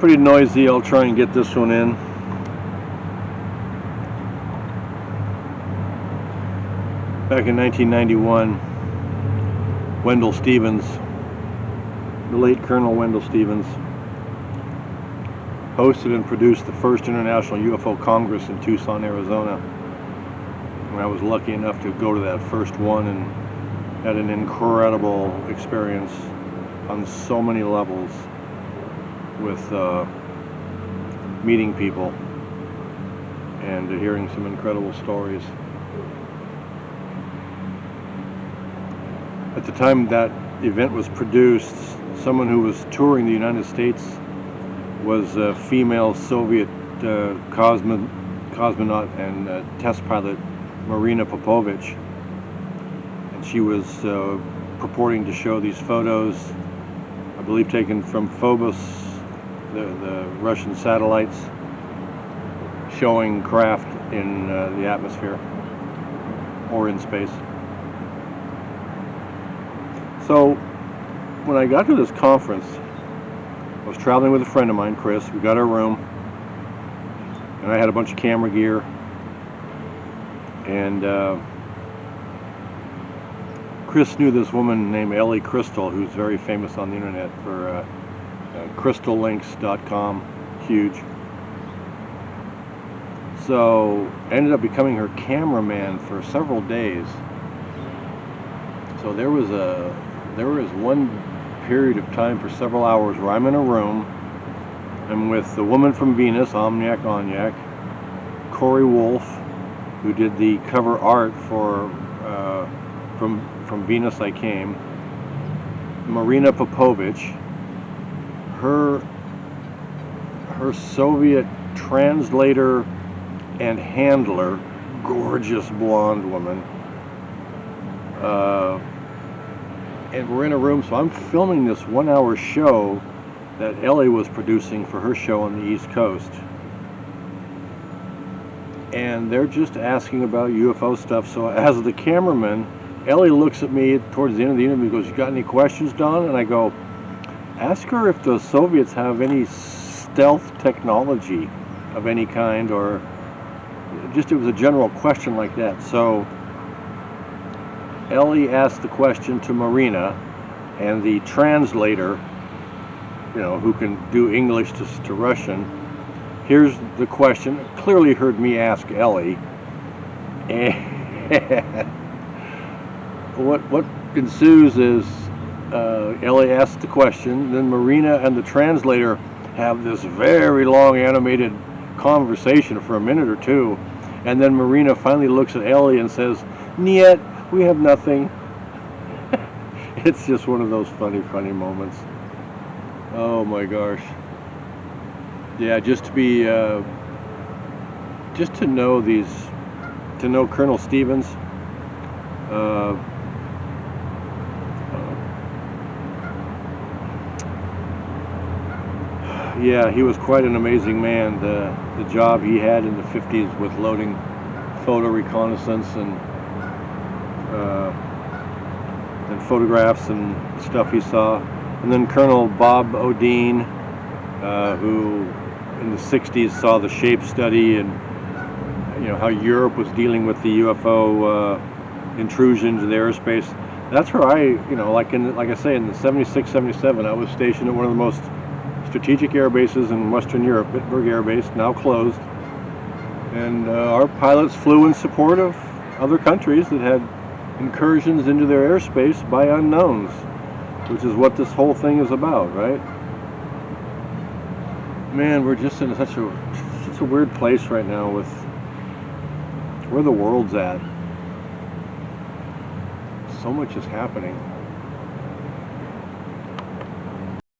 pretty noisy. I'll try and get this one in. Back in 1991, Wendelle Stevens, the late Colonel Wendelle Stevens, hosted and produced the first International UFO Congress in Tucson, Arizona. And I was lucky enough to go to that first one and had an incredible experience on so many levels with meeting people and hearing some incredible stories. At the time that event was produced, someone who was touring the United States was a female Soviet cosmonaut and test pilot Marina Popovich, and she was purporting to show these photos, I believe taken from Phobos, the Russian satellites, showing craft in the atmosphere or in space. So when I got to this conference, I was traveling with a friend of mine, Chris. We got our room, and I had a bunch of camera gear, and Chris knew this woman named Ellie Crystal, who's very famous on the internet for crystallinks.com, huge. So I ended up becoming her cameraman for several days. So there was one period of time for several hours where I'm in a room, I'm with the woman from Venus, Omniac Onyak, Corey Wolf, who did the cover art for from Venus I Came, Marina Popovich, her Soviet translator and handler, gorgeous blonde woman, and we're in a room. So I'm filming this 1 hour show that Ellie was producing for her show on the East Coast, and they're just asking about UFO stuff. So as the cameraman, Ellie looks at me towards the end of the interview and goes, "You got any questions, Don?" And I go, "Ask her if the Soviets have any stealth technology of any kind," or just, it was a general question like that. So Ellie asked the question to Marina, and the translator, who can do English to Russian, here's the question, clearly heard me ask Ellie, and what ensues is Ellie asks the question, then Marina and the translator have this very long animated conversation for a minute or two, and then Marina finally looks at Ellie and says, "Niet, we have nothing." It's just one of those funny moments. Oh my gosh. Yeah, just to be, just to know Colonel Stevens, yeah, he was quite an amazing man. The job he had in the 50s with loading photo reconnaissance and photographs and stuff he saw. And then Colonel Bob Odine, who in the 60s saw the shape study and how Europe was dealing with the UFO intrusions in the airspace. That's where I, like I say, in the 76, 77, I was stationed at one of the most strategic air bases in Western Europe, Bitburg Air Base, now closed. And our pilots flew in support of other countries that had incursions into their airspace by unknowns, which is what this whole thing is about, right? Man, we're just in such a weird place right now with where the world's at. So much is happening.